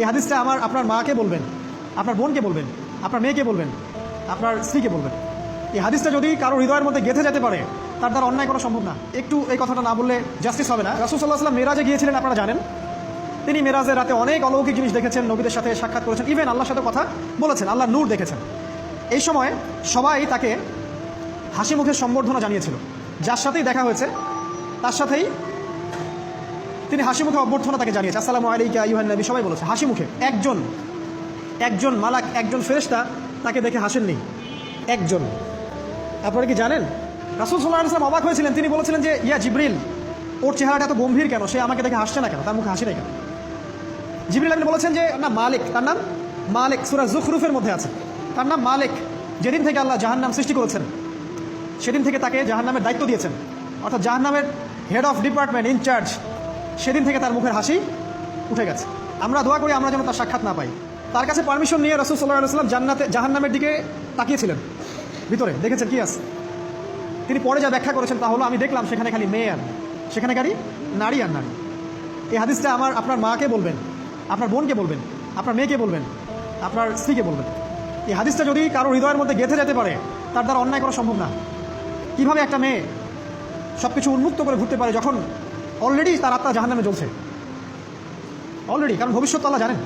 এই হাদিসটা আপনার মাকে বলবেন, আপনার বোনকে বলবেন, আপনার মেয়েকে বলবেন, আপনার স্ত্রীকে বলবেন। এই হাদিসটা যদি কারো হৃদয়ের মধ্যে গেঁথে যেতে পারে, তার দ্বারা অন্যায় করা সম্ভব না। একটু এই কথাটা না বললে জাস্টিস হবে না। রাসূল সাল্লাল্লাহু আলাইহি ওয়াসাল্লাম মেরাজে গিয়েছিলেন, আপনারা জানেন। তিনি মেরাজের রাতে অনেক অলৌকিক জিনিস দেখেছেন, নবীদের সাথে সাক্ষাৎ করেছেন, ইভেন আল্লাহর সাথে কথা বলেছেন, আল্লাহর নূর দেখেছেন। এই সময় সবাই তাকে হাসি মুখের সম্বর্ধনা জানিয়েছিল। যার সাথেই দেখা হয়েছে তার সাথেই তিনি হাসি মুখে অভ্যর্থনা তাকে জানিয়েছে, আসসালামু আলাইকা আইয়ুহান নবী, সবাই বলেছে হাসি মুখে। একজন মালাক, একজন ফেরেশতা তাকে দেখে হাসেননি, একজন। আপনারা কি জানেন রাসূল সাল্লাল্লাহু আলাইহি ওয়াসাল্লাম অবাক হয়েছিলেন। তিনি বলেছিলেন যে ইয়া জিবরিল, ওর চেহারাটা এত গম্ভীর কেন, সে আমাকে দেখে হাসছে না কেন, তার মুখে হাসি নেই কেন? জিবরিল আমিন বলেছেন যে না মালিক, তার নাম মালিক, সূরা যুখরুফের মধ্যে আছে, তার নাম মালিক। যেদিন থেকে আল্লাহ জাহান্নাম সৃষ্টি করেছেন সেদিন থেকে তাকে জাহান্নামের দায়িত্ব দিয়েছেন, অর্থাৎ জাহান্নামের হেড অফ ডিপার্টমেন্ট, ইনচার্জ। সেদিন থেকে তার মুখের হাসি উঠে গেছে। আমরা দোয়া করি আমরা যেন তার সাক্ষাৎ না পাই। তার কাছে পারমিশন নিয়ে রাসূল সাল্লাল্লাহু আলাইহি ওয়াসাল্লাম জাহান্নামের দিকে তাকিয়েছিলেন, ভিতরে দেখেছেন কি আছে। তিনি পরে যা ব্যাখ্যা করেছেন তা হলো, আমি দেখলাম সেখানে খালি মেয়ে আর সেখানে খালি নারী আর নারী। এই হাদিসটা আপনার মাকে বলবেন, আপনার বোনকে বলবেন, আপনার মেয়েকে বলবেন, আপনার স্ত্রীকে বলবেন। এই হাদিসটা যদি কারো হৃদয়ের মধ্যে গেঁথে যেতে পারে, তার দ্বারা অন্যায় করা সম্ভব না। কিভাবে একটা মেয়ে সব কিছু উন্মুক্ত করে ঘুরতে পারে যখন অলরেডি তার আত্মা জাহান্নামে জ্বলছে, অলরেডি, কারণ ভবিষ্যৎ আল্লাহ জানেন।